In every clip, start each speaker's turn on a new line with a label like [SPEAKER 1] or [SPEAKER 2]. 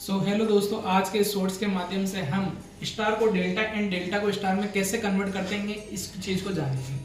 [SPEAKER 1] Hello दोस्तों, आज के शॉर्ट्स के माध्यम से हम स्टार को डेल्टा एंड डेल्टा को स्टार में कैसे कन्वर्ट करते हैं इस चीज़ को जानेंगे।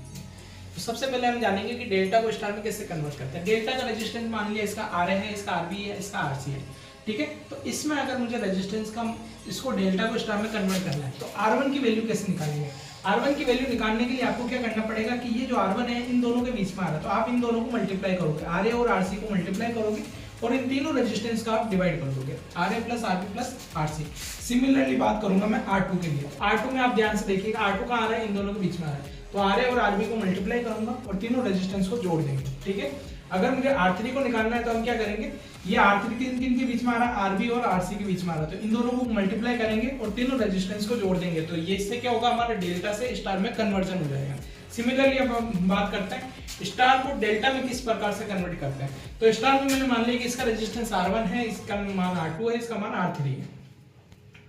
[SPEAKER 1] तो सबसे पहले हम जानेंगे कि डेल्टा को स्टार में कैसे कन्वर्ट करते हैं। डेल्टा का रेजिस्टेंस मान लिया इसका आर है, इसका आरबी है, इसका आरसी है, ठीक है। तो इसमें अगर मुझे रेजिस्टेंस का इसको डेल्टा को स्टार में कन्वर्ट करना है तो R1 की वैल्यू कैसे निकालेंगे। R1 की वैल्यू निकालने के लिए आपको क्या करना पड़ेगा कि ये जो R1 है इन दोनों के बीच में आ रहा है, तो आप इन दोनों को मल्टीप्लाई करोगे, RA और RC को मल्टीप्लाई करोगे और इन तीनों रेजिस्टेंस का आप डिवाइड कर दोगे, RA plus RB plus RC। Similarly बात करूंगा मैं R2 के लिए। R2 में आप ध्यान से देखिएगा, R2 कहाँ आ रहा है, इन दोनों के बीच में आ रहा है, तो RA और RB को मल्टीप्लाई करूंगा और तीनों रेजिस्टेंस को जोड़ देंगे, ठीक है। अगर मुझे R3 को निकालना है तो हम क्या करेंगे, ये R3 किन के बीच में आ रहा है, RB और RC के बीच में आ रहा है, तो इन दोनों को मल्टीप्लाई करेंगे और तीनों रेजिस्टेंस को जोड़ देंगे, तो ये इससे क्या होगा, हमारे डेल्टा से स्टार में कन्वर्जन हो जाएगा। सिमिलरली अब हम बात करते हैं स्टार को डेल्टा में किस प्रकार से कन्वर्ट करते हैं। तो स्टार में मैंने मान लिया कि इसका रेजिस्टेंस R1 है, इसका मान R2 है, इसका मान R3 है।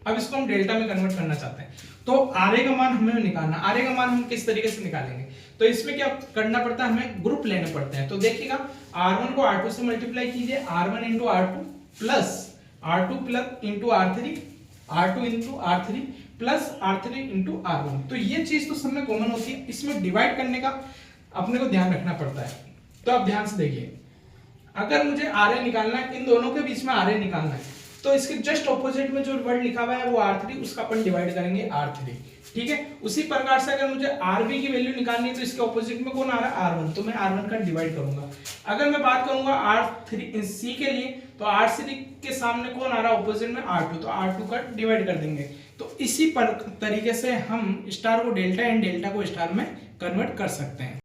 [SPEAKER 1] अब इसको हम डेल्टा में कन्वर्ट करना चाहते हैं तो RA का मान हमें निकालना। RA का मान हम किस तरीके से निकालेंगे, तो इसमें क्या करना पड़ता है, हमें ग्रुप लेने पड़ते हैं। तो देखिएगा R1 को R2 से मल्टीप्लाई कीजिए, R1 into R2 plus R2 plus into R3, R2 into R3 plus R3 into R1। तो ये चीज तो सब में कॉमन होती है, इसमें डिवाइड करने का अपने को ध्यान रखना पड़ता है। तो आप ध्यान से देखिए, अगर मुझे RA निकालना है, इन दोनों के बीच में RA निकालना है, तो इसके जस्ट ऑपोजिट में जो वर्ड लिखा हुआ है वो R3, उसका अपन डिवाइड करेंगे R3, ठीक है। उसी प्रकार से अगर मुझे RB की वैल्यू निकालनी है तो इसके ऑपोजिट में कौन आ रहा है, R1, तो मैं R1 का डिवाइड करूंगा। अगर मैं बात करूंगा R3C के लिए तो R3 के सामने कौन आ रहा है ऑपोजिट में, R2, तो R2 का डिवाइड कर देंगे। तो इसी तरीके से हम स्टार को डेल्टा एंड डेल्टा को स्टार में कन्वर्ट कर सकते हैं।